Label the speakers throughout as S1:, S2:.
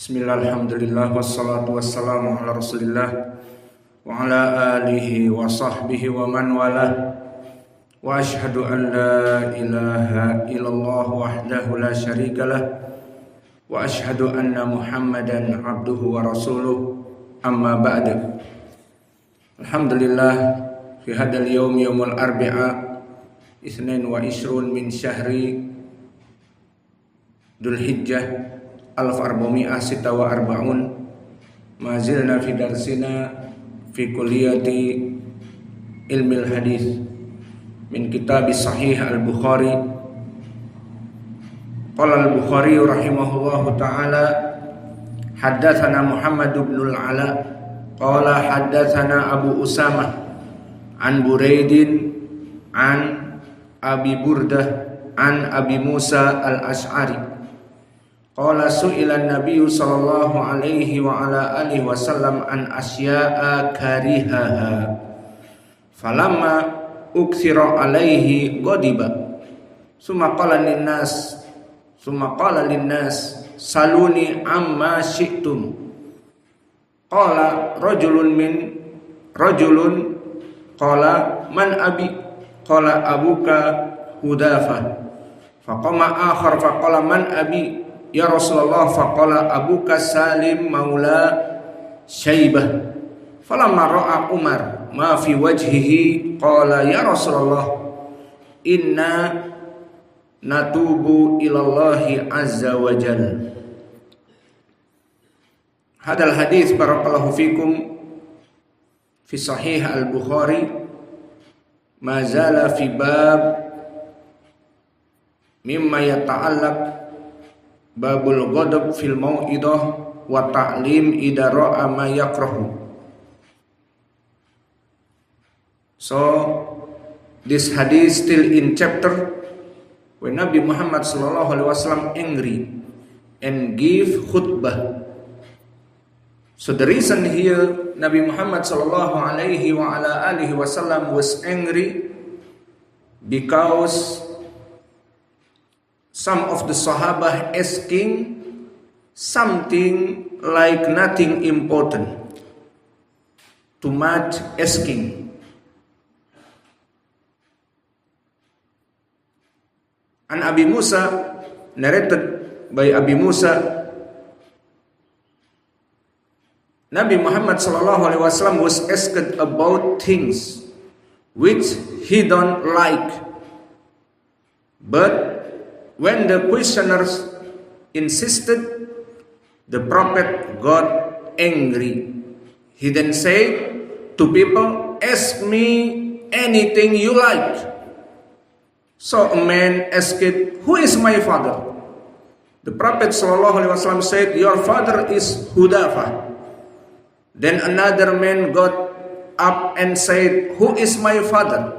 S1: Bismillah, alhamdulillah, wassalatu wassalamu ala rasulillah wa ala alihi wa sahbihi wa man wala wa ashhadu an la ilaha illallah wahdahu la syarikalah wa ashhadu anna muhammadan abduhu wa rasuluh amma ba'du. Alhamdulillah, fi hadal yawm yawmul arbi'a isnin wa ishrun min syahri Dhul Hijjah 1446 mazilna fi darsina fi kulliyati ilmil hadis min kitab sahih al-Bukhari. Qala al-Bukhari rahimahullahu ta'ala haddatsana Muhammad ibn al-Ala qala haddatsana Abu Usamah an Buraidin an Abi Burdah an Abi Musa al-Ash'ari qala su'ila an-nabiyyu sallallahu alaihi wa ala alihi wasallam an asya'a karihaha falamma ukthira alaihi ghadiba summa qala linnas saluni amma syi'tum qala rajulun qala man abi qala abuka Hudafah faqama akhar faqala man abi ya Rasulullah faqala abuka Salim maula Syaibah falamma ra'a Umar ma fi wajhihi qala ya Rasulullah inna natubu ilallahi azza wa jalla. Hadal hadis barakallahu fikum fi sahih al-Bukhari ma zala fi bab mimma yata'allaq babul ghadab fil mau'idah wa ta'lim idara ma yakrahu. So this hadith still in chapter when Nabi Muhammad sallallahu alaihi wasallam angry and give khutbah. So the reason here Nabi Muhammad sallallahu alaihi wa ala alihi wasallam was angry because some of the Sahabah asking something like nothing important, too much asking. An Abi Musa, narrated by Abi Musa, Nabi Muhammad sallallahu alaihi wasallam was asked about things which he don't like, but when the questioners insisted, the Prophet got angry. He then said to people, ask me anything you like. So a man asked, who is my father? The Prophet ﷺ said, your father is Hudafah. Then another man got up and said, who is my father?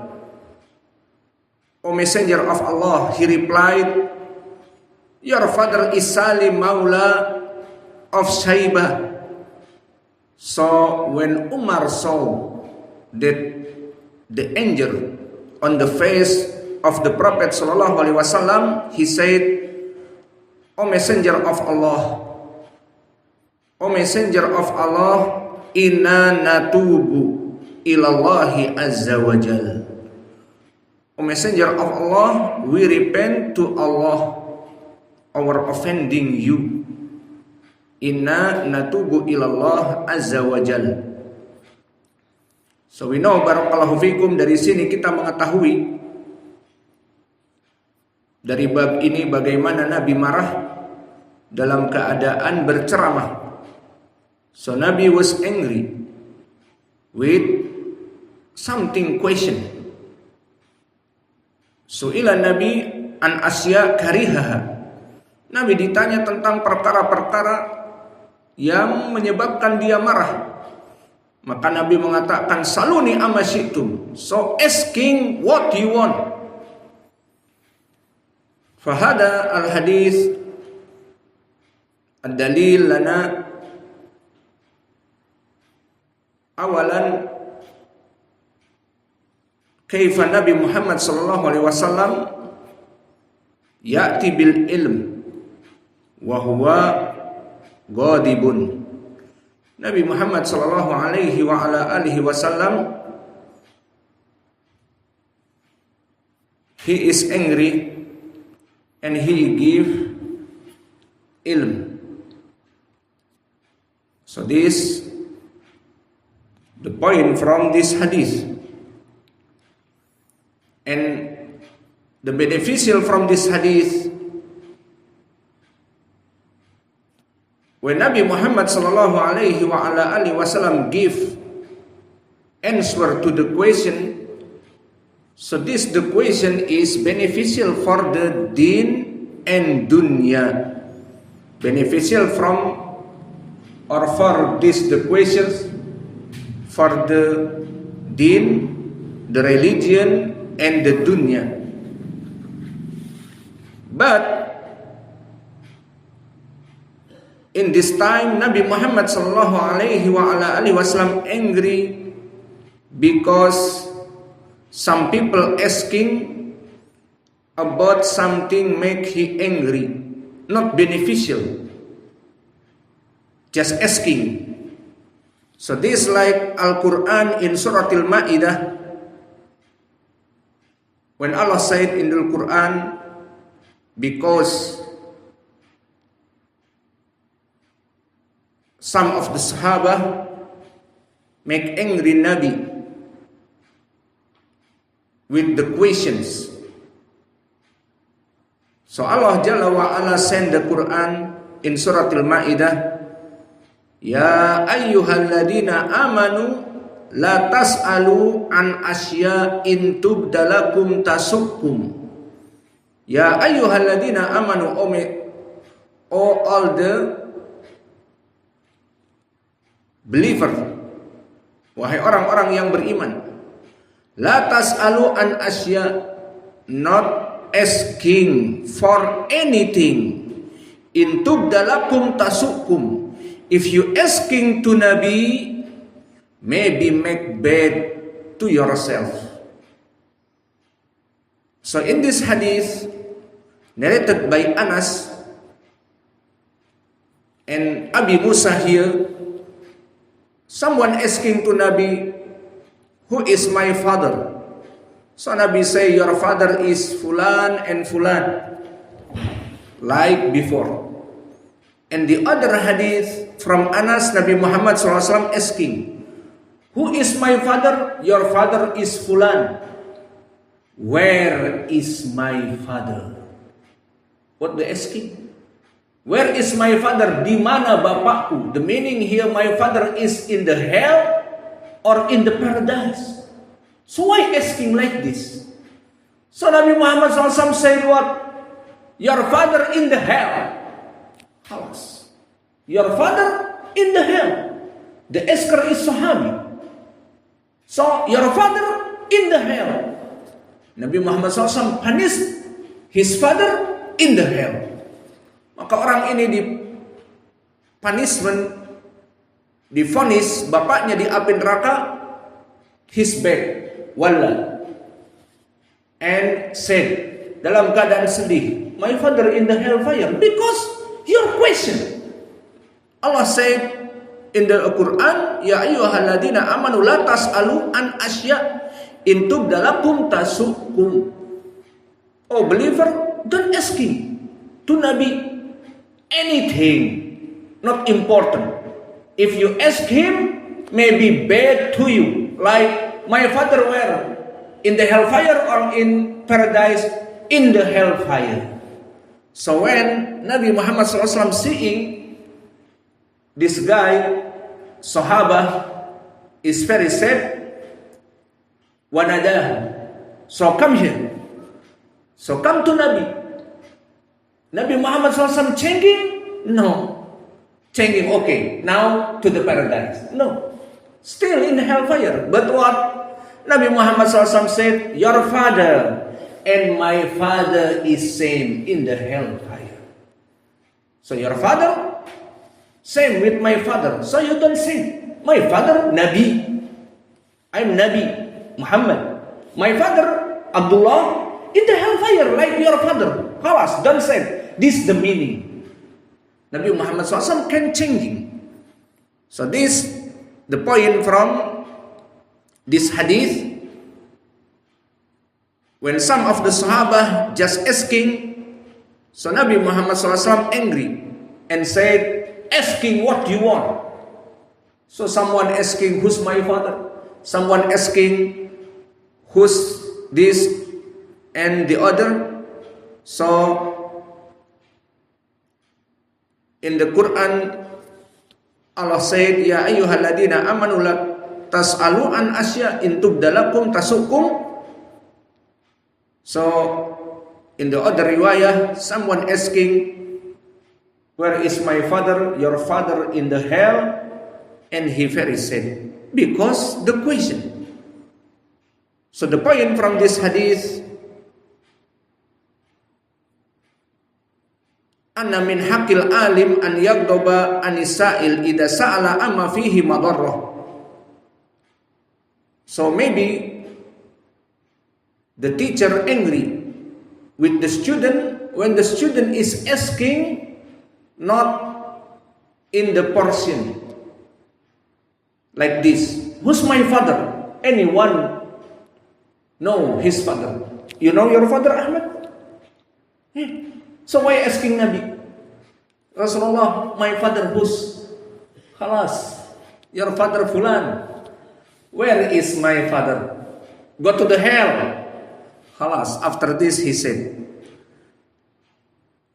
S1: O Messenger of Allah, he replied, your father is Salim Maula of Shaibah. So when Umar saw that the anger on the face of the Prophet ﷺ, he said, O Messenger of Allah, inna natubu ilallahi azza wa jal. O Messenger of Allah, we repent to Allah our offending you. Inna natubu ilallah azza wa jal. So we know, barakallahu fikum, dari sini kita mengetahui dari bab ini bagaimana Nabi marah dalam keadaan berceramah. So Nabi was angry with something question. So ila Nabi an asya karihaha. Nabi ditanya tentang perkara-perkara yang menyebabkan dia marah. Maka Nabi mengatakan saluni amma syi'tum. So asking what you want. Fahada al-hadis ad-dalil lana awalan kaifa Nabi Muhammad sallallahu alaihi wasallam ya'ti bil ilm wa huwa ghadibun. Nabi Muhammad sallallahu alaihi wa ala alihi wasallam, he is angry and he give ilm. So this the point from this hadith. And the beneficial from this hadith, when Nabi Muhammad sallallahu alaihi wa ala alihi wasallam give answer to the question, so this the question is beneficial for the deen and dunya. Beneficial from or for this the questions for the deen, the religion, and the dunya. But in this time Nabi Muhammad sallallahu alaihi wa ala alihi wasallam angry because some people asking about something make he angry, not beneficial, just asking. So this like Al-Quran in Surah Al-Ma'idah, when Allah said in the Quran, because some of the Sahaba make angry Nabi with the questions. So Allah Jalla wa Ala send the Quran in Surah Al-Ma'idah, Ya ayyuhalladzina amanu la tas'alu an asya'in tubdalakum tasukkum. Ya ayyuhalladzina amanu, all the believer, wahai orang-orang yang beriman, la tas'alu an asya', not asking for anything, in tubdalakum tasukkum. If you asking to Nabi, maybe make bad to yourself. So in this hadith narrated by Anas and Abi Musa here, someone asking to Nabi, who is my father? So Nabi say, your father is Fulan and Fulan, like before. And the other hadith from Anas, Nabi Muhammad SAW asking, who is my father? Your father is Fulan. Where is my father? What they asking? Where is my father? Di mana bapakku? The meaning here, my father is in the hell or in the paradise. So why asking like this? So Nabi Muhammad SAW said what? Your father in the hell. Halas. Your father in the hell. The asker is Sahabi. So your father in the hell. Nabi Muhammad SAW punished his father in the hell. Maka orang ini di punishment, divonis bapaknya di api neraka, his back, walla, and said dalam keadaan sedih, my father in the hellfire because your question. Allah said in the Quran, ya ayyuhalladzina amanu la tas'alu an asya' in tubdalakum tasukkum. Oh believer, don't asking to Nabi anything not important. If you ask him, maybe bad to you. Like my father were in the hellfire or in paradise? In the hellfire. So when Nabi Muhammad SAW seeing this guy, Sahaba, is very sad, wanadah. So come here. So come to Nabi. Nabi Muhammad SAW changing? No. Changing, okay. Now to the paradise. No. Still in hellfire. But what? Nabi Muhammad SAW said, your father and my father is same in the hellfire. So your father, same with my father. So you don't say, my father, Nabi. I'm Nabi Muhammad. My father, Abdullah, in the hellfire like your father. Khalas, don't say. This is the meaning. Nabi Muhammad SAW can changing. So this the point from this hadith. When some of the Sahabah just asking, so Nabi Muhammad SAW angry and said, asking what you want. So someone asking, who's my father? Someone asking, who's this and the other. So in the Quran, Allah said, Ya ayyuhalladina amanu la tas'alu an asya in tubdalakum tasukum. So in the other riwayah, someone asking, where is my father? Your father in the hell? And he very sad, because the question. So the point from this hadith, anna min haqqil alim an yaghdoba anisail idza sa'ala amma fihi madarrah. So maybe the teacher angry with the student when the student is asking not in the portion like this. Who's my father? Anyone know his father? You know your father, Ahmad? So why asking Nabi? Rasulullah, my father who's? Khalas, your father fulan. Where is my father? Go to the hell. Khalas, after this he said.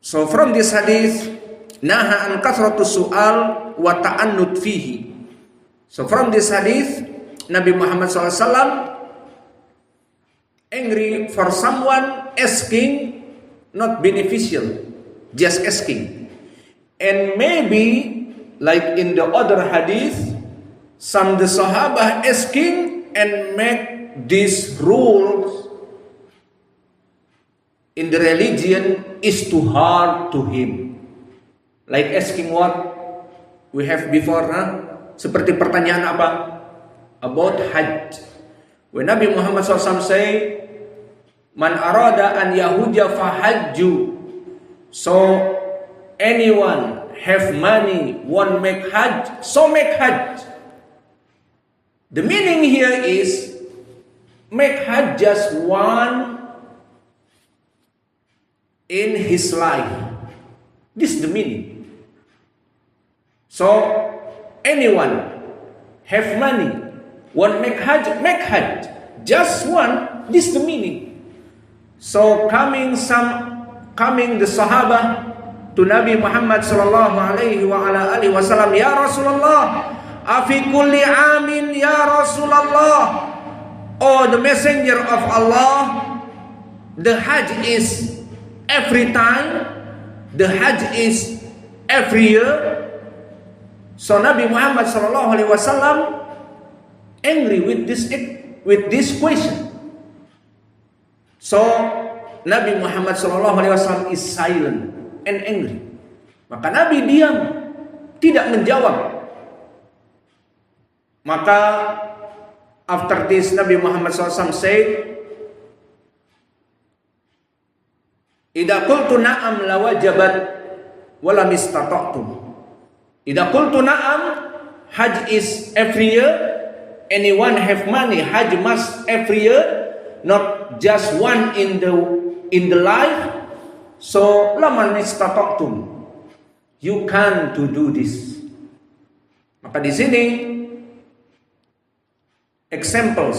S1: So from this hadith, naha an kathratu su'al wa ta'annut fihi. So from this hadith, Nabi Muhammad SAW angry for someone asking not beneficial, just asking. And maybe like in the other hadith, some the Sahaba asking and make these rules in the religion is too hard to him. Like asking what we have before, seperti pertanyaan apa? About Hajj. When Nabi Muhammad SAW say, Man arada an yahuja fahajju. So anyone have money, want make Hajj, so make Hajj. The meaning here is make Hajj just one in his life. This is the meaning. So anyone have money, want make Hajj, just one. This is the meaning. So coming the Sahaba to Nabi Muhammad sallallahu alaihi wa ala alihi wasallam, Ya Rasulullah, afi kulli amin ya Rasulullah. Oh, the messenger of Allah, the Hajj is every time, the Hajj is every year. So Nabi Muhammad sallallahu alaihi wasallam angry with this question. So Nabi Muhammad sallallahu alaihi wasallam is silent and angry. Maka Nabi diam, tidak menjawab. Maka after this Nabi Muhammad SAW said, Idza qultu na'am lawajabat wala mistata'tum. Idza qultu na'am, Hajj is every year. Anyone have money, Hajj must every year, not just one in the life. So laman istata'tum, you can to do this. Maka di sini examples.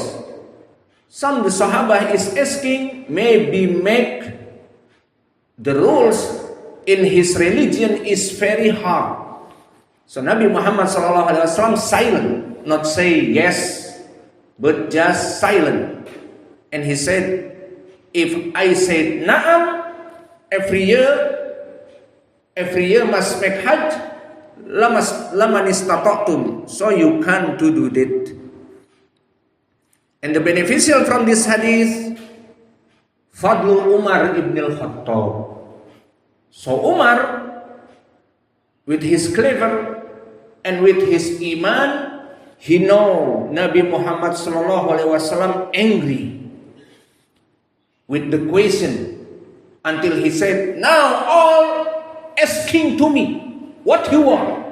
S1: Some the Sahaba is asking, maybe make the rules in his religion is very hard. So Nabi Muhammad SAW silent, not say yes, but just silent. And he said, if I said na'am, every year must make Hajj, laman istata'tum, so you can to do that. And the beneficial from this hadith, Fadlu Umar ibn al-Khattab. So Umar, with his clever and with his iman, he know Nabi Muhammad sallallahu alaihi wasallam angry with the question until he said, now all asking to me. what you want.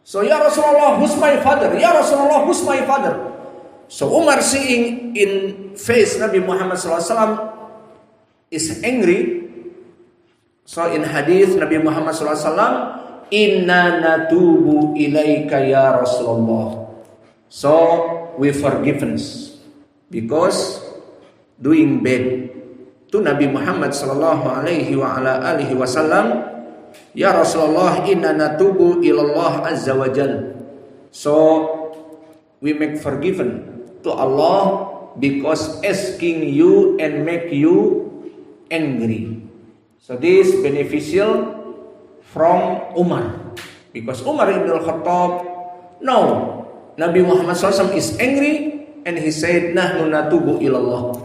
S1: So, Ya Rasulullah, who's my father? Ya Rasulullah, who's my father? So Umar, seeing in face Nabi Muhammad SAW is angry. So in hadith Nabi Muhammad SAW, inna natubu ilaika ya Rasulullah. So we forgiveness because doing bad to Nabi Muhammad sallallahu alaihi wa ala alihi wasallam. Ya Rasulullah, inna natubu ilallah azza wa jal. So we make forgiven to Allah because asking you and make you angry. So this beneficial from Umar, because Umar ibn al-Khattab, no, Nabi Muhammad SAW is angry and he said nahnu natubu ilallah.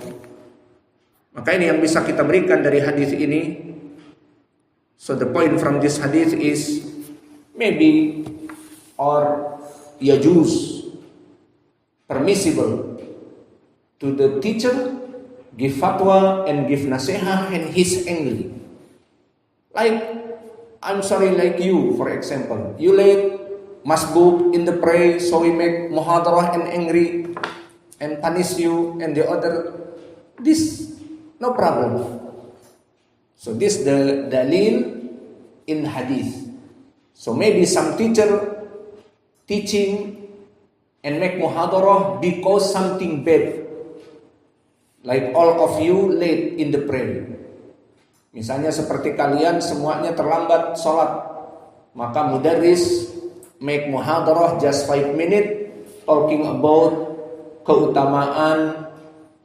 S1: Maka ini yang bisa kita berikan dari hadis ini. So the point from this hadith is maybe or yajuz, permissible to the teacher give fatwa and give nasihah and he's angry. Like, I'm sorry, like you, for example, you late masbuk in the pray, so we make muhadarah and angry and punish you and the other. This no problem. So this the dalil in hadith. So maybe some teacher teaching and make muhadarah because something bad. Like all of you late in the prayer. Misalnya seperti kalian semuanya terlambat sholat, maka mudarris make muhadarah just 5 minutes talking about keutamaan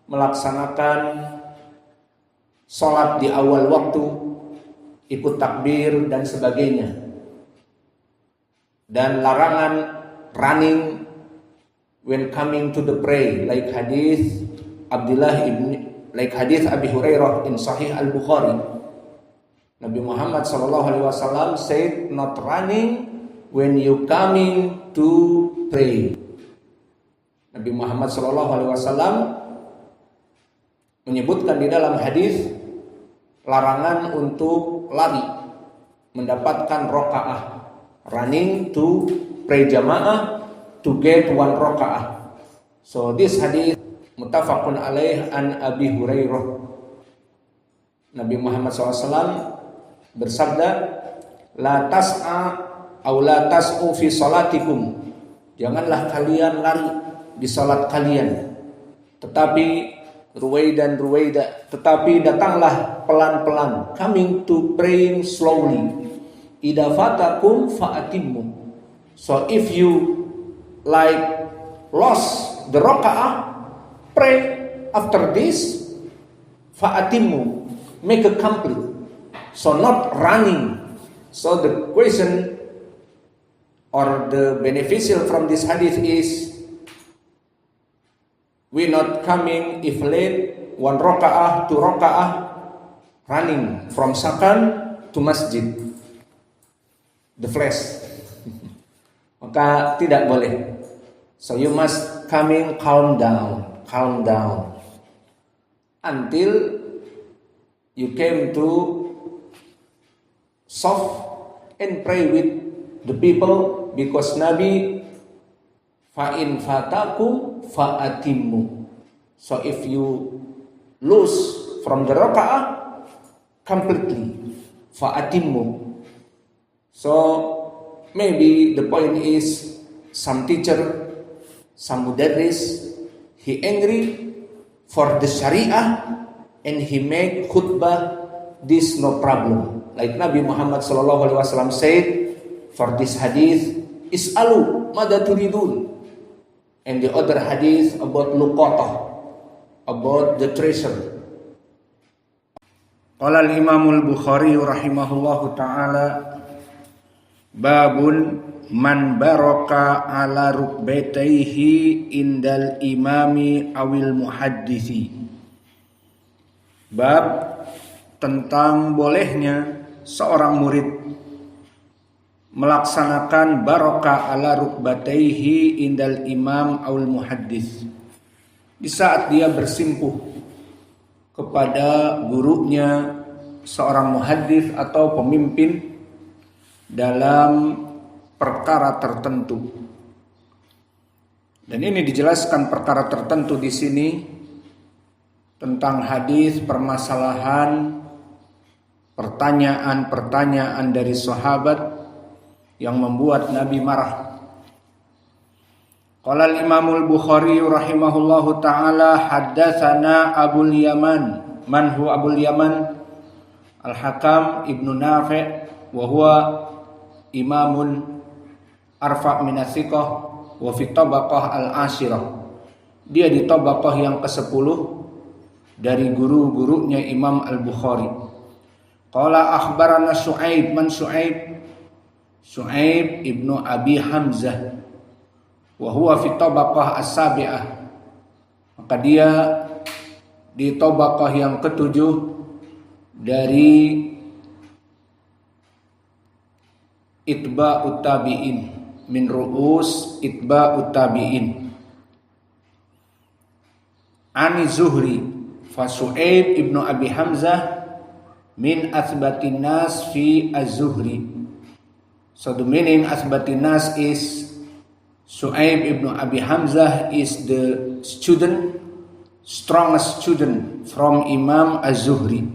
S1: melaksanakan sholat di awal waktu, ikut takbir dan sebagainya, dan larangan running when coming to the pray, like hadis Abi Hurairah in Sahih Al-Bukhari. Nabi Muhammad SAW said, not running when you coming to pray. Nabi Muhammad SAW menyebutkan di dalam hadis larangan untuk lari mendapatkan rokaah, running to pray jamaah to get 1 rokaah. So this hadis muttafaqun alaih an Abi Hurairah. Nabi Muhammad SAW bersabda, la tas'a aw la tas'u fi salatikum. Janganlah kalian lari di salat kalian, tetapi tetapi datanglah pelan-pelan, coming to praying slowly. Idza fatakum fa'atimmu. So if you like lost the rakaah, pray after this fa'atimmu, make a complete. So not running. So the question or the beneficial from this hadith is, we not coming if late 1 rakaah, 2 rakaah, running from sakan to masjid, the flash. Maka tidak boleh. So you must coming calm down until you came to soft and pray with the people, because Nabi fa'in fatakum fa'atimmu. So if you lose from the raka'ah completely, fa'atimmu. So maybe the point is, some teacher, some mudarris, he angry for the syariah and he make khutbah, this no problem. Like Nabi Muhammad SAW said for this hadith, is'alu mada turidun. And the other hadith about luqatah, about the treasure. Qala al-Imam al-Bukhari rahimahullahu ta'ala, babun man baraka ala rukbatayhi indal imami awil muhaddisi. Bab tentang bolehnya seorang murid melaksanakan barokah ala rukbatayhi indal imam awil muhaddis, di saat dia bersimpuh kepada gurunya, seorang muhaddis atau pemimpin dalam perkara tertentu. Dan ini dijelaskan perkara tertentu di sini tentang hadis permasalahan pertanyaan-pertanyaan dari sahabat yang membuat Nabi marah. Qala al-Imam al-Bukhari rahimahullahu taala haddatsana Abul Yaman, man huwa Abul Yaman? Al-Hakam Ibnu Nafi' wa huwa imamun arfa' min as-siqah wa fi tabaqah al-ashirah. Dia di tabaqah yang ke-10 dari guru-gurunya Imam Al-Bukhari. Qala akhbarana Syu'aib, man Syu'aib? Syu'aib Ibnu Abi Hamzah wa huwa fi tabaqah as-sabi'ah. Maka dia di tabaqah yang ke-7 dari itba'ut tabi'in, min ru'us itba'ut tabi'in. Ani Zuhri fa Syu'aib Ibnu Abi Hamzah min athbatin nas fi az-Zuhri. So the meaning athbatin nas is Syu'aib Ibnu Abi Hamzah is the student, strongest student from Imam Az-Zuhri.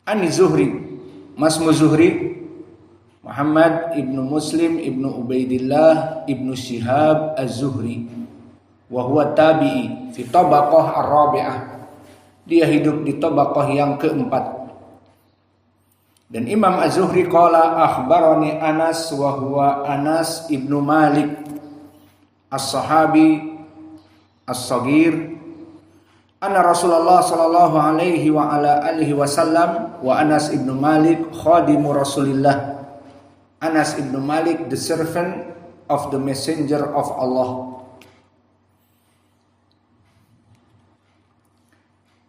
S1: Ani Zuhri, Masmu Zuhri Muhammad Ibnu Muslim Ibnu Ubaidillah Ibnu Shihab Az-Zuhri wa huwa tabi'i fi tabaqah ar-rabi'ah. Dia hidup di tabaqah yang keempat. Dan Imam Az-Zuhri qala akhbarani Anas wa huwa Anas Ibnu Malik as-sahabi as-saghir anna Rasulullah sallallahu alaihi wa ala alihi wasallam wa Anas Ibnu Malik khadimu Rasulillah. Anas Ibnu Malik the servant of the messenger of Allah.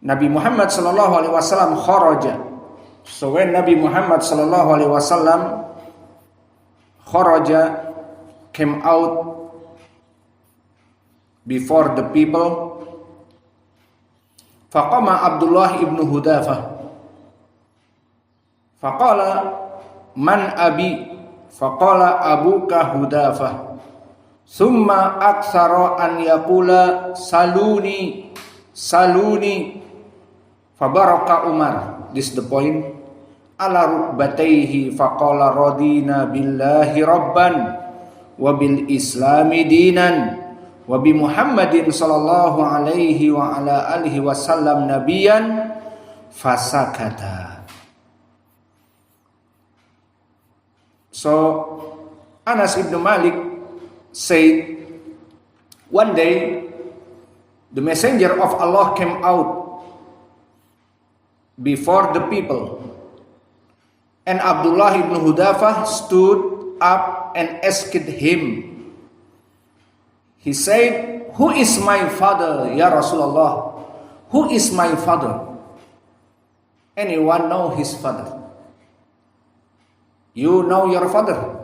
S1: Nabi Muhammad sallallahu alaihi wasallam kharaja. So when Nabi Muhammad sallallahu alaihi wasallam kharaja, came out before the people, faqama Abdullah ibn Hudafah faqala man abi faqala abuka Hudafah summa aktsara an yaqula saluni saluni fabaraka Umar. This is the point. Ala rukbatayhi faqala radina billahi rabban wa bil islami dinan wa bi Muhammadin sallallahu alaihi wa ala alihi wasallam nabiyan fasakata. So Anas Ibn Malik said, one day the messenger of Allah came out before the people, and Abdullah ibn Hudafah stood up and asked him. He said, who is my father, Ya Rasulullah? Who is my father? Anyone know his father? You know your father.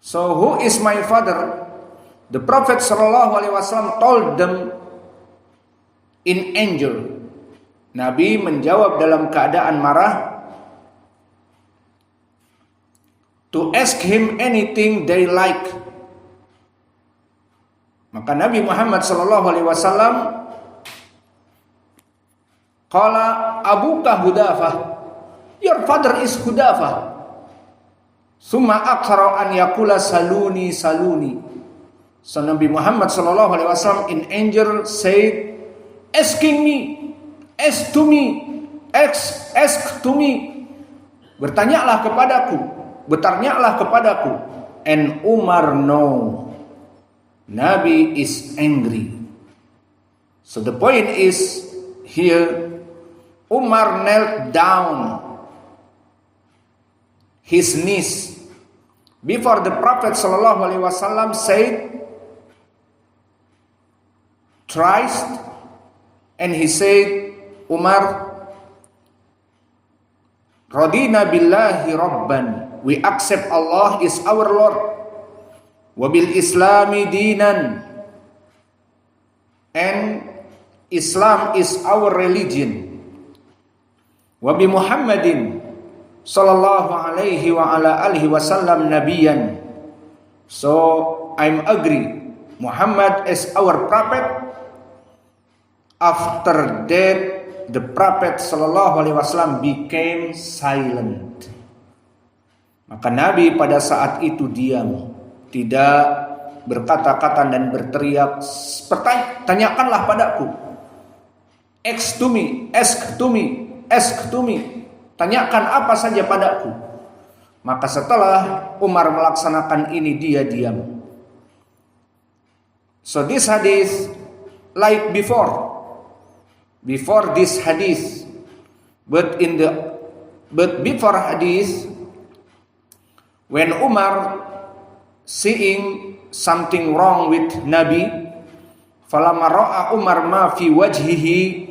S1: So who is my father? The Prophet SAW told them in anger. Nabi menjawab dalam keadaan marah, to ask him anything they like. Maka Nabi Muhammad SAW qala abuka Hudafah, your father is Hudafah. Summa aktsara an yaqula saluni saluni. So Nabi Muhammad SAW in anger said, asking me, ask to me, bertanyalah kepadaku. And Umar know, Nabi is angry. So the point is here, Umar knelt down his knees before the Prophet ﷺ said thrice, and he said, Umar, radina billahi rabban, we accept Allah is our Lord, wabil islami dinan, and Islam is our religion, wabi Muhammadin sallallahu alaihi wa ala alihi wasallam nabiyan. So I'm agree Muhammad is our prophet. After that the prophet sallallahu alaihi wasallam became silent. Maka Nabi pada saat itu diam, tidak berkata-kata dan berteriak, tanyakanlah padaku. Ask to me, ask to me, ask to me. Tanyakan apa saja padaku. Maka setelah Umar melaksanakan ini, dia diam. So this hadith like before this hadith, but before hadith, when Umar seeing something wrong with Nabi, falamma ra'a Umar ma fi wajhihi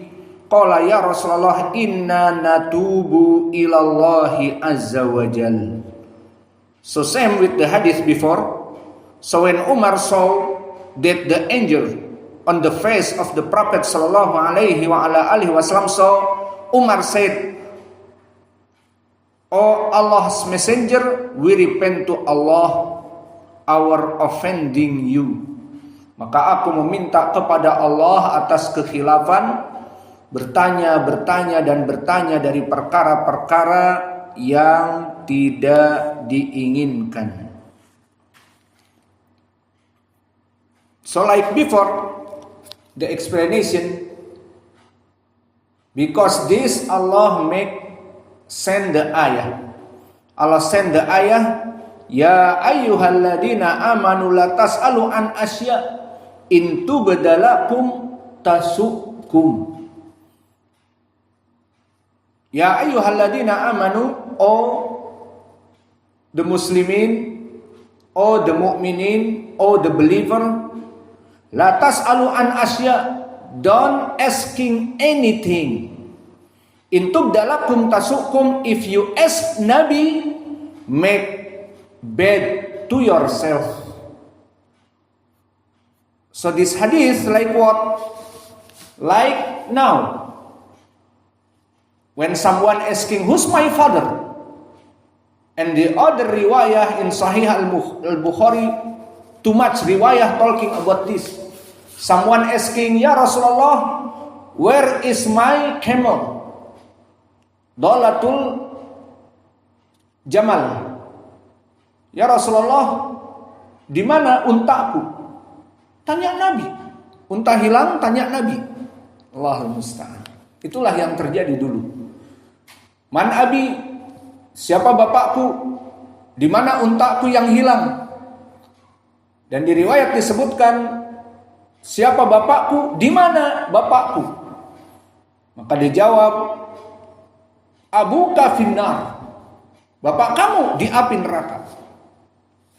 S1: qala ya Rasulullah inna natubu ilallahi azza wa jal. So same with the hadith before. So when Umar saw that the angel on the face of the Prophet sallallahu alaihi wa ala alihi wasallam, so Umar said, "Oh Allah's messenger, we repent to Allah our offending you." Maka aku meminta kepada Allah atas kekhilafan, bertanya dari perkara-perkara yang tidak diinginkan. So like before the explanation, because this Allah send the ayah. Allah send the ayah, ya ayyuhalladzina amanu la tas'alu an asya in tubdalakum tasukum. Ya ayyuhalladzina amanu, oh the muslimin, oh the mu'minin, oh the believer, la tas'alu an asya, don't asking anything. In tubdalakum tasukum, if you ask Nabi, make bad to yourself. So this hadith like what? Like now, when someone asking, who's my father? And the other riwayah in Sahih al-Bukhari, too much riwayah talking about this. Someone asking, ya Rasulullah, where is my camel? Dolatul Jamal. Ya Rasulullah, di mana untaku? Tanya Nabi. Unta hilang, tanya Nabi. Allahul musta'an. Itulah yang terjadi dulu. Man abi, siapa bapakku? Di mana untaku yang hilang? Dan di riwayat disebutkan, siapa bapakku? Di mana bapakku? Maka dijawab, abuka finnar, bapak kamu di api neraka.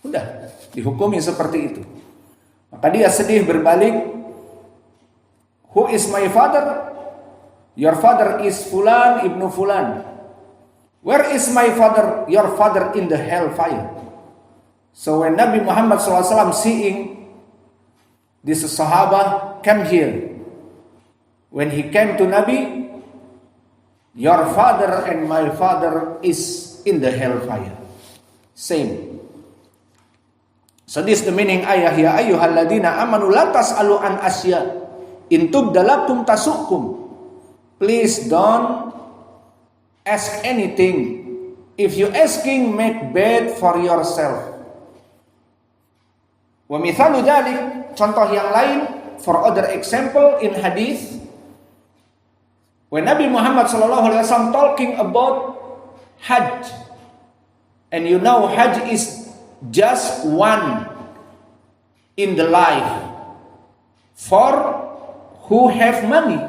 S1: Udah dihukumi seperti itu. Maka dia sedih berbalik, who is my father? Your father is Fulan ibnu Fulan. Where is my father? Your father in the hellfire. So when Nabi Muhammad SAW seeing this Sahaba come here, when he came to Nabi, your father and my father is in the hellfire. Same. So this the meaning ayah, ya ayyuhalladzina amanu la tas'alu an asya in tubdalakum tasukum. Please don't ask anything. If you asking, make bad for yourself. Wa mithalu dzalik, contoh yang lain, for other example in hadith, when Nabi Muhammad SAW talking about Hajj, and you know Hajj is just one in the life for who have money,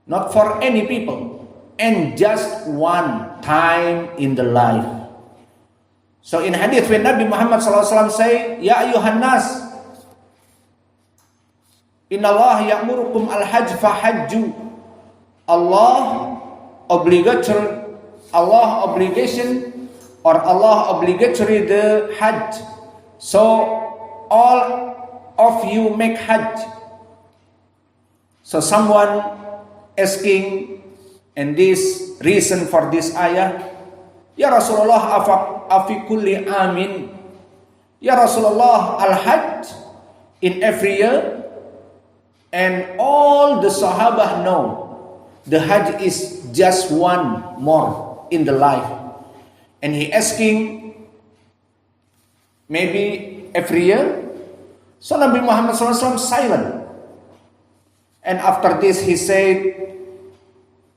S1: not for any people, and just one time in the life. So in hadith when Nabi Muhammad SAW say, ya ayuhan nas, inna Allah ya'murukum al-hajj fahajju. Allah obligation or Allah obligatory the hajj. So all of you make hajj. So someone asking, and this reason for this ayah, Ya Rasulullah, afi kulli amin. Ya Rasulullah, al-hajj in every year. And all the Sahabah know the Hajj is just one more in the life. And he asking, maybe every year? So Nabi Muhammad SAW silent. And after this he said,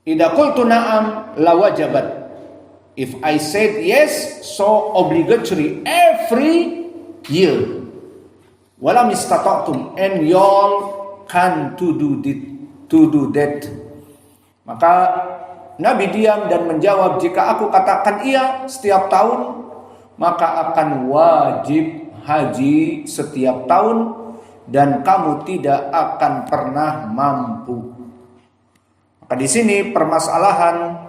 S1: Ida qultu na'am la wajabat. If I said yes, so obligatory every year. Walam istata'tum, and y'all can to do that. Maka Nabi diam dan menjawab, jika aku katakan iya setiap tahun, maka akan wajib haji setiap tahun dan kamu tidak akan pernah mampu. Maka di sini permasalahan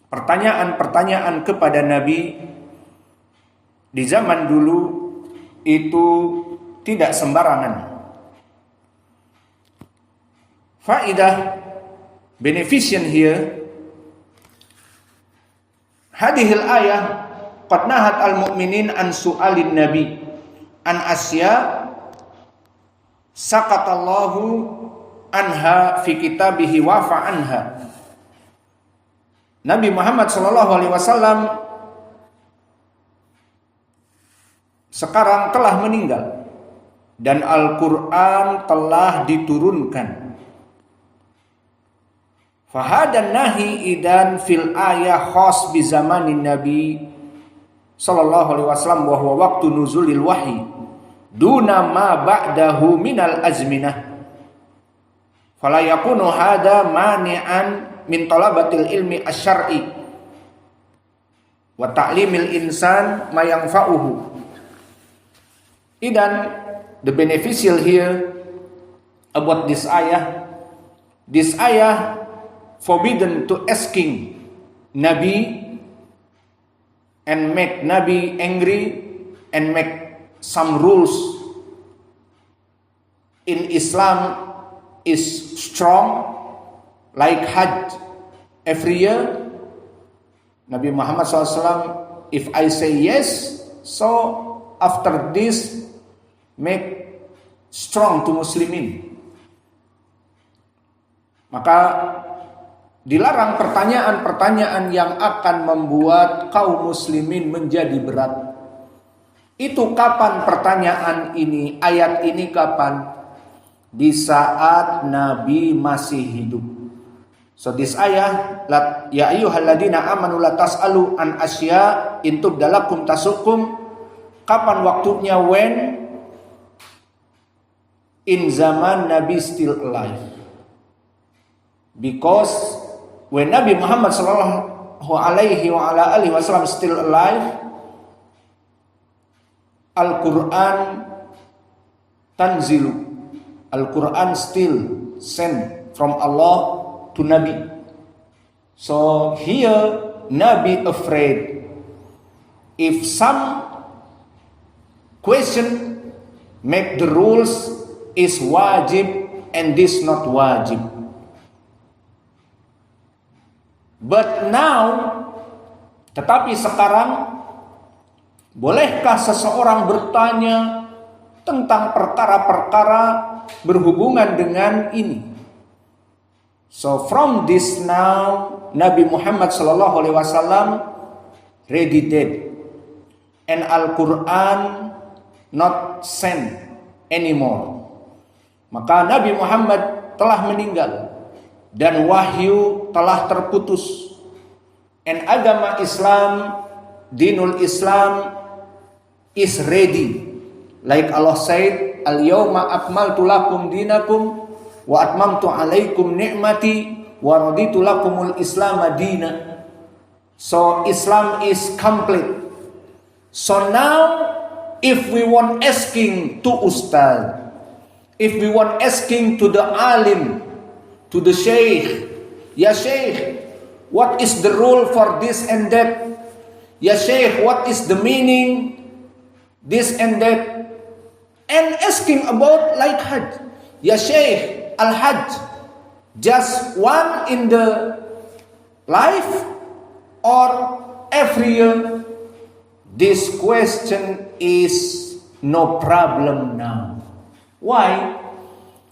S1: pertanyaan-pertanyaan kepada Nabi di zaman dulu itu tidak sembarangan. Faidah beneficent here, hadhil ayah qad nahat al-mu'minin an su'alin nabi an asya saqatallahu anha fi kitabihi wa fa'anha. Nabi Muhammad sallallahu alaihi wasallam sekarang telah meninggal dan Al-Qur'an telah diturunkan. Fahadan nahi idan fil ayah khas bi zamanin Nabi sallallahu alaihi wasallam wa huwa waqtu nuzulil wahyi duna ma ba'dahu minal azminah. Fala yakunu hada mani'an min talabatil ilmi asy-syar'i wa ta'limil insan ma yanfa'uhu. Idan the beneficial here about this ayah forbidden to asking Nabi and make Nabi angry and make some rules in Islam is strong, like Hajj every year. Nabi Muhammad SAW, if I say yes, so after this make strong to Muslimin. Maka dilarang pertanyaan-pertanyaan yang akan membuat kaum muslimin menjadi berat. Itu kapan pertanyaan ini, ayat ini kapan? Di saat Nabi masih hidup. So this ayah, ya ayyuhalladzina amanu la tas'alu an asya in tubdalakum tasukum. Kapan waktunya? When? In zaman Nabi still alive. Because when Nabi Muhammad sallallahu alaihi wa ala alihi wasallam still alive, Al-Quran tanzilu. Al-Quran still sent from Allah to Nabi. So here Nabi afraid if some question make the rules is wajib and this not wajib. But now, tetapi sekarang, bolehkah seseorang bertanya tentang perkara-perkara berhubungan dengan ini? So from this now, Nabi Muhammad sallallahu alaihi wasallam ready dead, and Al-Quran not sent anymore. Maka Nabi Muhammad telah meninggal dan wahyu telah terputus. And agama Islam, dinul Islam is ready. Like Allah said, al-yawma akmaltu lakum dinakum wa atmamtu alaikum ni'mati wa raditu lakumul Islam madina. So Islam is complete. So now if we want asking to ustaz, if we want asking to the alim, to the sheikh, ya sheikh, what is the rule for this and that? Ya sheikh, what is the meaning? This and that. And asking about like Hajj. Ya sheikh, al-Hajj, just one in the life or every year, this question is no problem now. Why?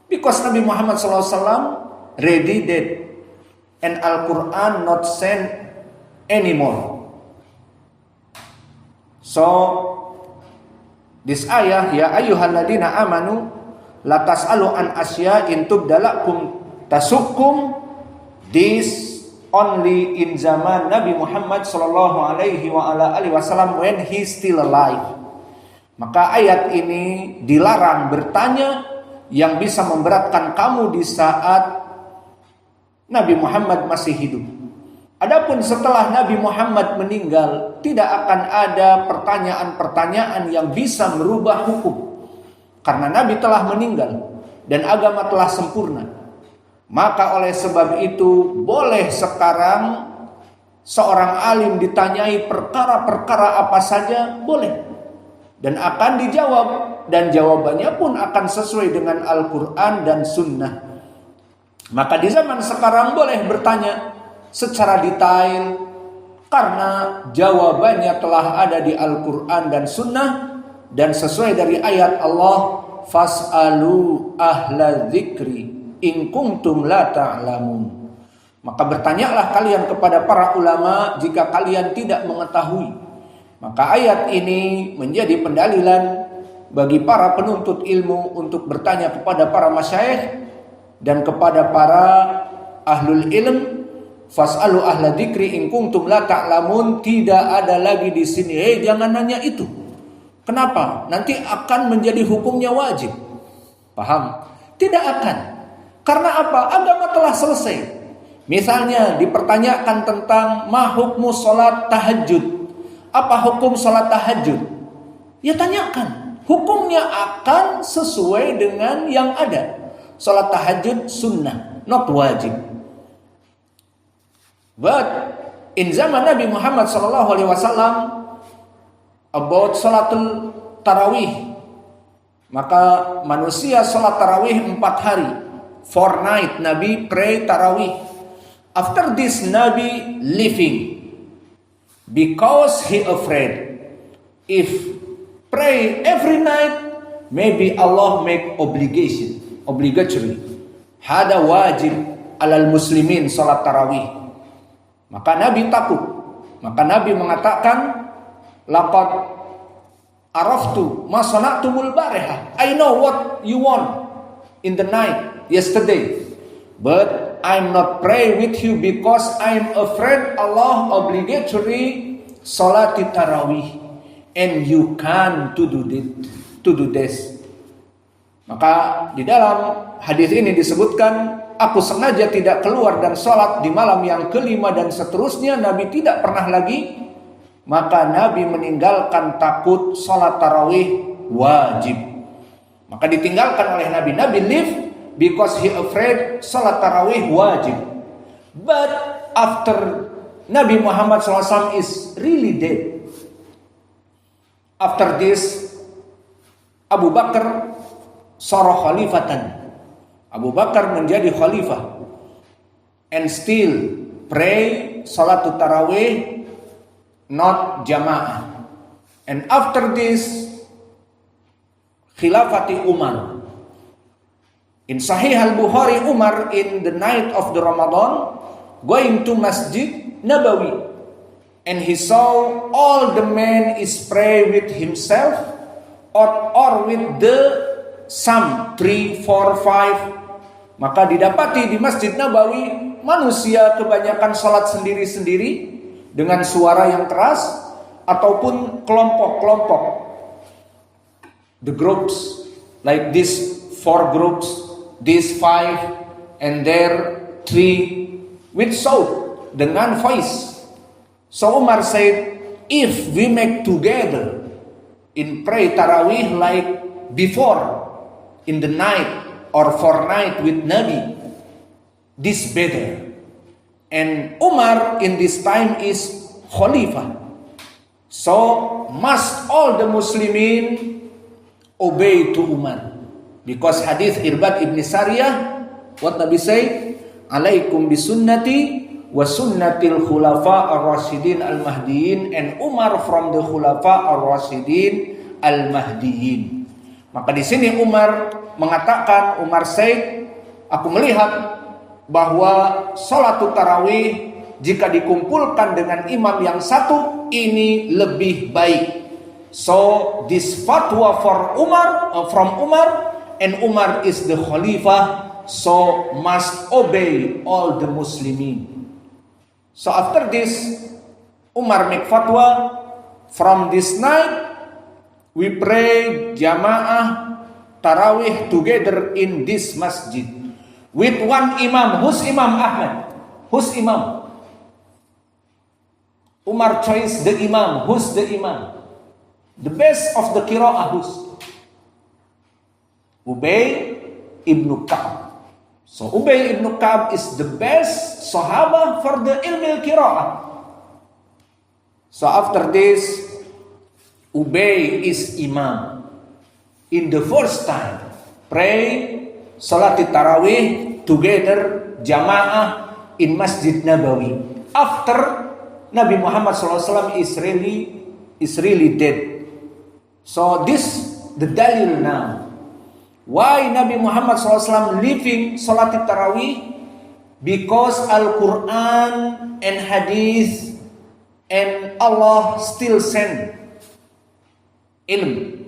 S1: Because Nabi Muhammad SAW ready that and Al-Quran not sent anymore. So this ayah, ya ayyuhalladzina amanu la tas'alu an asya'in tubdalakum tasukum, this only in zaman Nabi Muhammad sallallahu alaihi wa ala alihi wasallam when he still alive. Maka ayat ini dilarang bertanya yang bisa memberatkan kamu di saat Nabi Muhammad masih hidup. Adapun setelah Nabi Muhammad meninggal, tidak akan ada pertanyaan-pertanyaan yang bisa merubah hukum. Karena Nabi telah meninggal dan agama telah sempurna. Maka oleh sebab itu boleh sekarang seorang alim ditanyai perkara-perkara apa saja, boleh. Dan akan dijawab, dan jawabannya pun akan sesuai dengan Al-Quran dan Sunnah. Maka di zaman sekarang boleh bertanya secara detail, karena jawabannya telah ada di Al-Quran dan Sunnah, dan sesuai dari ayat Allah, fas'alu ahla dzikri in kuntum la ta'lamun. Maka bertanyalah kalian kepada para ulama jika kalian tidak mengetahui. Maka ayat ini menjadi pendalilan bagi para penuntut ilmu untuk bertanya kepada para masyayikh dan kepada para ahlul ilm. Fas'alu ahla dzikri in kuntum la ta'lamun. Tidak ada lagi di sini, jangan nanya itu. Kenapa? Nanti akan menjadi hukumnya wajib. Paham? Tidak akan. Karena apa? Agama telah selesai. Misalnya dipertanyakan tentang ma hukmu salat tahajud. Apa hukum salat tahajud? Ya tanyakan. Hukumnya akan sesuai dengan yang ada. Salat tahajud sunnah, not wajib. But in zaman Nabi Muhammad SAW about salatul tarawih, maka manusia salat tarawih 4 hari, 4 night Nabi pray tarawih. After this Nabi living, because he afraid if pray every night, maybe Allah make obligatory. Hada wajib alal muslimin salat tarawih. Maka Nabi takut. Maka Nabi mengatakan, laqad araftu ma sana'tumul bariha. I know what you want in the night yesterday, but I'm not pray with you because I'm afraid Allah obligatory salat tarawih and you can to do this. Maka di dalam hadis ini disebutkan, aku sengaja tidak keluar dan sholat di malam yang kelima dan seterusnya. Nabi tidak pernah lagi. Maka Nabi meninggalkan takut sholat tarawih wajib. Maka ditinggalkan oleh Nabi. Nabi live because he afraid sholat tarawih wajib. But after Nabi Muhammad SAW is really dead, after this Abu Bakar sara khalifatan. Abu Bakar menjadi khalifah and still pray salat tarawih not jamaah. And after this khilafati Umar. In Sahih Al-Bukhari, Umar in the night of the Ramadan going to Masjid Nabawi, and he saw all the men is pray with himself or with the some 3, 4, 5. Maka didapati di Masjid Nabawi manusia kebanyakan sholat sendiri-sendiri dengan suara yang keras ataupun kelompok-kelompok. The groups like this 4 groups, this 5, and there 3 with shout dengan voice. So Umar said, if we make together in pray tarawih like before in the night or fortnight with Nabi, this better. And Umar in this time is Khalifah. So must all the Muslimin obey to Umar. Because hadith Irbad ibn Sariyah, what Nabi say? Alaikum bisunnati wa sunnatil khulafa ar-rasyidin al-mahdiyyin, and Umar from the khulafa ar-rasyidin al-mahdiyyin. Maka di sini Umar mengatakan, Umar said, aku melihat bahwa salatul tarawih jika dikumpulkan dengan imam yang satu ini lebih baik. So this fatwa for Umar, from Umar, and Umar is the Khalifah, so must obey all the Muslimin. So after this, Umar make fatwa, from this night we pray Jamaah Tarawih together in this masjid with one imam. Who's Imam Ahmad? Who's Imam? Umar choice the imam. Who's the imam? The best of the qira'ah who's? Ubay ibn Ka'ab. So Ubay ibn Ka'ab is the best Sahaba for the ilmi al-qira'ah. So after this, Ubay is imam. In the first time, pray Salat Tarawih together Jamaah in Masjid Nabawi. After Nabi Muhammad SAW is really dead. So this the dalil now. Why Nabi Muhammad SAW leaving Salat Tarawih? Because Al-Quran and Hadith and Allah still send ilm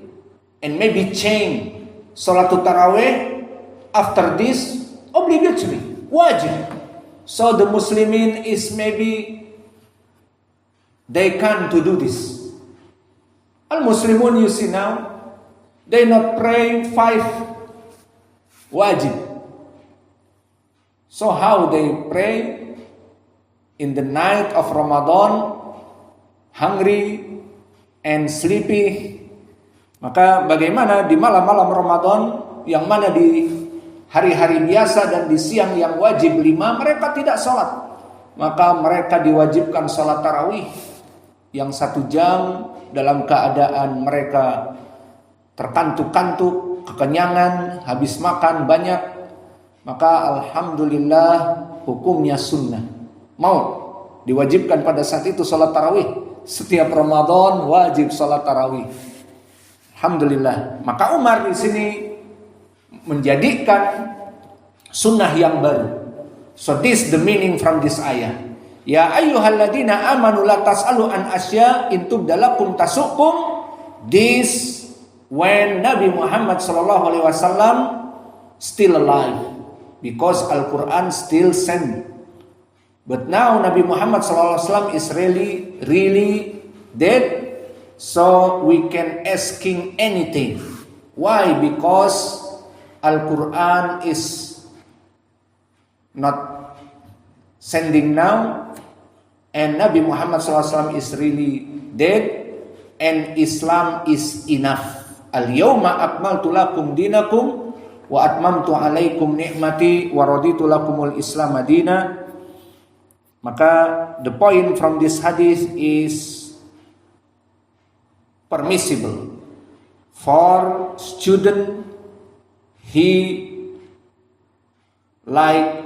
S1: and maybe change Salat Tarawih after this obligatory, wajib. So the Muslimin is maybe they can to do this. Al-Muslimun you see now, they not pray 5 wajib. So how they pray in the night of Ramadan, hungry and sleepy. Maka bagaimana di malam-malam Ramadan, yang mana di hari-hari biasa dan di siang yang wajib 5 mereka tidak sholat. Maka mereka diwajibkan sholat tarawih yang 1 jam dalam keadaan mereka terkantuk-kantuk, kekenyangan, habis makan banyak. Maka alhamdulillah hukumnya sunnah. Mau diwajibkan pada saat itu sholat tarawih. Setiap Ramadan wajib sholat tarawih. Alhamdulillah. Maka Umar di sini menjadikan sunnah yang baru. So this the meaning from this ayah. Ya ayyuhalladzina amanu la tas'alu an asya in tubdalakum tasukum. This when Nabi Muhammad sallallahu alaihi wasallam still alive, because Al-Quran still sent. But now Nabi Muhammad sallallahu alaihi wasallam is really dead, so we can asking anything. Why? Because Al-Quran is not sending now, and Nabi Muhammad SAW is really dead, and Islam is enough. Al-yawma akmaltu lakum dinakum wa atmamtu alaikum ni'mati wa raditu lakumul Islam madina. Maka the point from this hadith is permissible for student, he like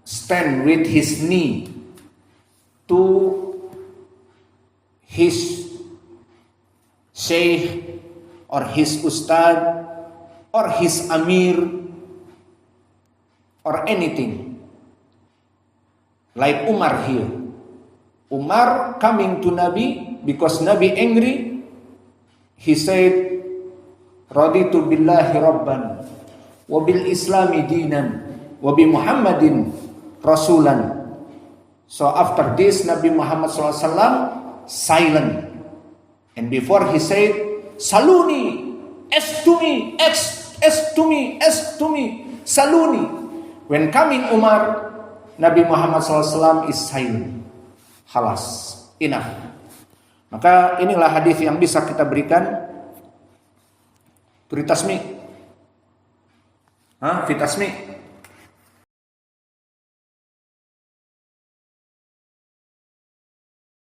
S1: stand with his knee to his sheikh or his ustad or his amir or anything, like Umar here. Umar coming to Nabi because Nabi angry, he said, raditu billahi rabban wa bil islami dinan wa bi Muhammadin rasulan. So after this Nabi Muhammad SAW silent, and before he said saluni, ask to me, saluni. When coming Umar, Nabi Muhammad SAW is silent. Halas, enough. Maka inilah hadis yang bisa kita berikan. Turi tasmi. Fitasmi.